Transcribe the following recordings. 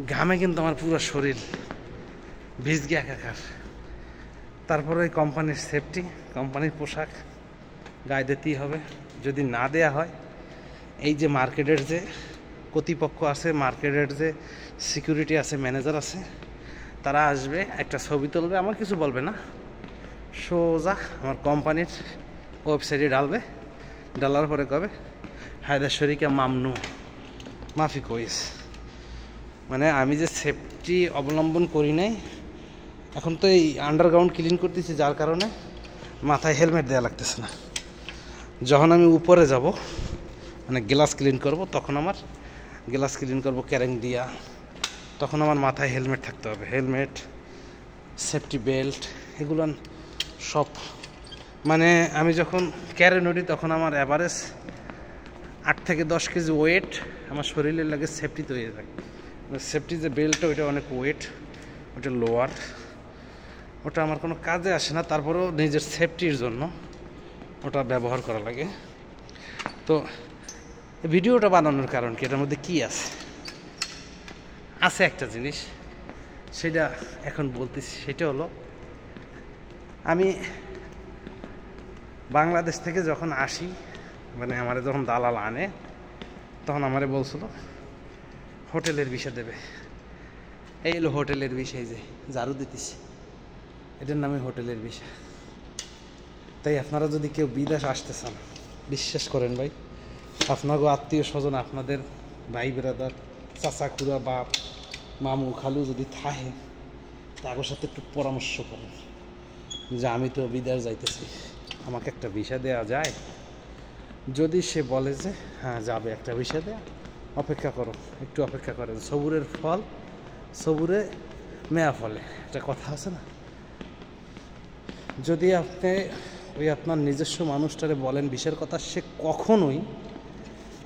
ঘামে কিন্তু আমার পুরো শরীর ভিজগে একাকার। তারপরে ওই কোম্পানির সেফটি, কোম্পানির পোশাক গায়ে দিতেই হবে। যদি না দেয়া হয়, এই যে মার্কেটের যে কর্তৃপক্ষ আছে, মার্কেটের যে সিকিউরিটি আছে, ম্যানেজার আছে, তারা আসবে, একটা ছবি তুলবে, আমার কিছু বলবে না, সোজা আমার কোম্পানির ওয়েবসাইটে ডালার পরে কবে হায়দার শরীকে মামনু মাফি কইস। মানে আমি যে সেফটি অবলম্বন করি নাই, এখন তো এই আন্ডারগ্রাউন্ড ক্লিন করতেছি, যার কারণে মাথায় হেলমেট দেওয়া লাগতেছে না। যখন আমি উপরে যাব, মানে গ্লাস ক্লিন করব, তখন আমার গ্লাস ক্লিন করব ক্যারেং দিয়া, তখন আমার মাথায় হেলমেট থাকতে হবে। হেলমেট, সেফটি বেল্ট, এগুলো সব। মানে আমি যখন ক্যারে নড়ি, তখন আমার অ্যাভারেজ 8 থেকে 10 কেজি ওয়েট আমার শরীরের লাগে সেফটি তৈরি থাকে। সেফটি যে বেল্টটা, ওইটা অনেক ওয়েট, ওটা লোয়ার, ওটা আমার কোনো কাজে আসে না, তারপরেও নিজের সেফটির জন্য ওটা ব্যবহার করা লাগে। তো ভিডিওটা বানানোর কারণ কি, এটার মধ্যে কী আছে একটা জিনিস, সেটা এখন বলতেছি। সেটা হলো, আমি বাংলাদেশ থেকে যখন আসি, মানে আমারে যখন দালাল আনে, তখন আমারে বলছিল হোটেলের ভিসা দেবে। এই হলো হোটেলের ভিসা, এই যে ঝাড়ু দিতেছি, এটার নামে হোটেলের ভিসা। তাই আপনারা যদি কেউ বিদেশ আসতে চান, বিশ্বাস করেন ভাই, আপনাকে আত্মীয় স্বজন, আপনাদের ভাই ব্রাদার, চাচা খুড়া, বাপ, মামু, খালু যদি থাকে, তাদের সাথে একটু পরামর্শ করেন যে আমি তো বিদেশ যাইতেছি, আমাকে একটা ভিসা দেওয়া যায়। যদি সে বলে যে হ্যাঁ যাবে, একটা ভিসা দেয়া, অপেক্ষা করো, একটু অপেক্ষা করেন। সবুরের ফল সবুরে মেয়া ফলে, একটা কথা আছে না? যদি আপনি ওই আপনার নিজস্ব মানুষটারে বলেন ভিসার কথা, সে কখনোই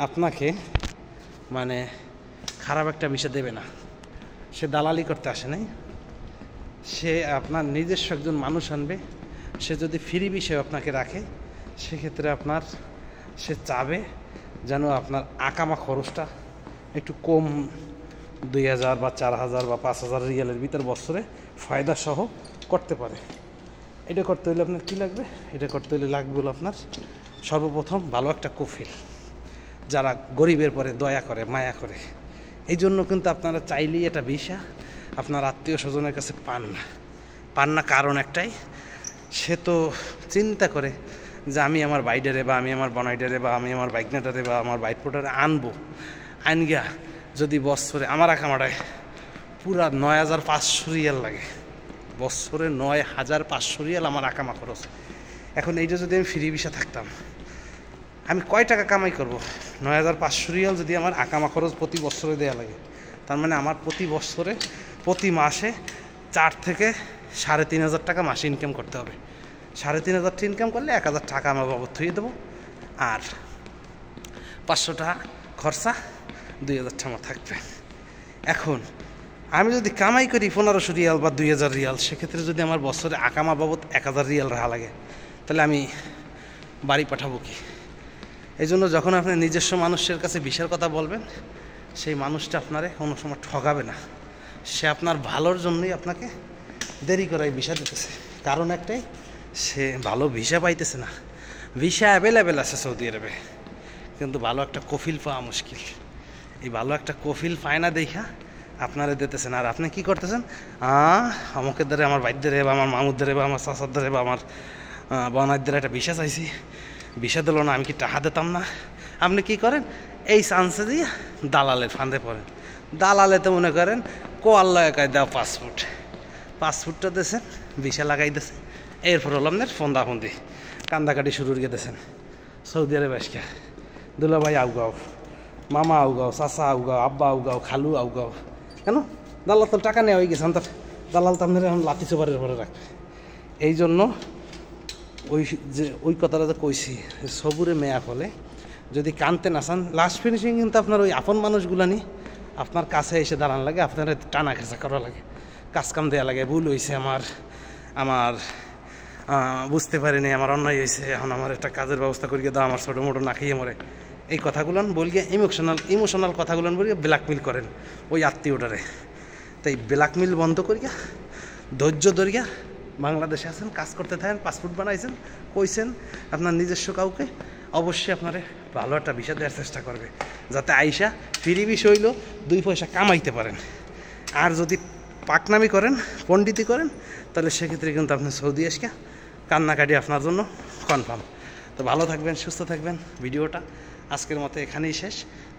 আপনাকে মানে খারাপ একটা ভিসা দেবে না। সে দালালি করতে আসে নাই, সে আপনার নিজস্ব একজন মানুষ আনবে। সে যদি ফ্রি ভিসায় আপনাকে রাখে, সেক্ষেত্রে আপনার সে চাবে যেন আপনার আকামা খরচটা একটু কম, 2000 বা 4000 বা 5000 রিয়ালের ভিতর বছরে ফায়দা সহ করতে পারে। এটা করতে হলে আপনার কী লাগবে? এটা করতে হলে লাগবে হলো আপনার সর্বপ্রথম ভালো একটা কফিল, যারা গরিবের পরে দয়া করে, মায়া করে। এই জন্য কিন্তু আপনারা চাইলেই এটা ভিসা আপনার আত্মীয় স্বজনের কাছে পান না। কারণ একটাই, সে তো চিন্তা করে যে আমি আমার বাইডারে বা আমি আমার বনাইডারে বা আমি আমার বাইকনাটারে বা আমার বাইকপোটারে আনবো, আনগা যদি বছরে আমার আকামাটায় পুরা 9500 রিয়াল লাগে, বছরে 9500 রিয়াল আমার আকামা খরচ। এখন এইটা যদি আমি ফ্রি ভিসা থাকতাম, আমি কয় টাকা কামাই করব? 9500 রিয়াল যদি আমার আকামা খরচ প্রতি বছরে দেওয়া লাগে, তার মানে আমার প্রতি মাসে 4 থেকে 3500 টাকা মাসে ইনকাম করতে হবে। 3500 ইনকাম করলে 1000 টাকা আমার বাবদ থুয়ে দেবো, আর 500 টাকা খরচা, 2000 টাকা আমার থাকবে। এখন আমি যদি কামাই করি 1500 রিয়াল বা 2000 রিয়াল, সেক্ষেত্রে যদি আমার বছরে আকামা বাবদ 1000 রিয়াল রাখা লাগে, তাহলে আমি বাড়ি পাঠাবো কি? এই জন্য যখন আপনি নিজস্ব মানুষের কাছে ভিসার কথা বলবেন, সেই মানুষটা আপনারে কোনো সময় ঠকাবে না। সে আপনার ভালোর জন্যই আপনাকে দেরি করাই ভিসা দিতেছে। কারণ একটাই, সে ভালো ভিসা পাইতেছে না। ভিসা অ্যাভেলেবেল আছে সৌদি আরবে, কিন্তু ভালো একটা কফিল পাওয়া মুশকিল। এই ভালো একটা কফিল পায় না দেখা আপনারা দিতেছেন। আর আপনি কি করতেছেন? অমুকের দ্বারা, আমার ভাইয়ের দ্বারা বা আমার মামুর দ্বারা বা আমার চাচার দ্বারা বা আমার বোনের দ্বারা একটা ভিসা চাইছি, ভিসা দিল না, আমি কি টাকা দিতাম না? আপনি কি করেন? এই চান্সে দিয়ে দালালের ফাঁদে পড়েন। দালালেতে মনে করেন আল্লাহ একাই দেওয়া পাসপোর্টটা দিয়েছেন, ভিসা লাগাই দিয়েছে, এরপর হলো আপনার ফন্দি কান্দাকাটি শুরু করে দিয়েছেন। সৌদি আরবে আজকে দুলা ভাই আউগাও, মামা আউগাও, চাচা আউগাও, আব্বা আউগাও, খালু আউগাও। কেন? দালাল তো টাকা নেওয়া হয়ে গেছে, তার দালাল তো আপনার এখন লাথি চোবারের পরে রাখবে। এই জন্য ওই কথাটা যে কইছি, সবুরে মেয়া ফলে, যদি কানতে না চান, লাস্ট ফিনিশিং কিন্তু আপনার ওই আপন মানুষগুলা নিয়ে আপনার কাছে এসে দাঁড়ান লাগে, আপনার টানা খেঁচা করা লাগে, কাজকাম দেওয়া লাগে। ভুল হয়েছে আমার বুঝতে পারিনি, আমার অন্যায় হয়েছে, এখন আমার একটা কাজের ব্যবস্থা করিয়ে দাও, আমার ছোটো মোটো না খেয়ে মরে, এই কথাগুলো বলিয়ে ইমোশনাল কথাগুলো বলিয়ে ব্ল্যাকমেল করেন ওই আত্মীয়টারে। তাই ব্ল্যাকমেল বন্ধ করিয়া ধৈর্য ধরিয়া বাংলাদেশে আছেন, কাজ করতে থাকেন, পাসপোর্ট বানাইছেন, কইছেন আপনার নিজস্ব কাউকে, অবশ্যই আপনারে ভালো একটা ভিসা দেওয়ার চেষ্টা করবে, যাতে আইসা ফ্রি ভিসা হইলেও 2 পয়সা কামাইতে পারেন। আর যদি পাকনামি করেন, পণ্ডিতি করেন, তাহলে সেক্ষেত্রে কিন্তু আপনি সৌদি আসকে কান্নাকাটি আপনার জন্য কনফার্ম। তো ভালো থাকবেন, সুস্থ থাকবেন। ভিডিওটা আজকের মতো এখানেই শেষ।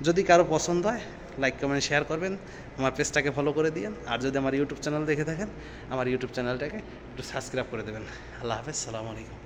যদি কারো পছন্দ হয় লাইক কমেন্ট শেয়ার করবেন, আমার পেজটাকে ফলো করে দিন। আর যদি আমার ইউটিউব চ্যানেল দেখে থাকেন, আমার ইউটিউব চ্যানেলটাকে একটু সাবস্ক্রাইব করে দেবেন। আল্লাহ হাফেজ, সালামু আলাইকুম।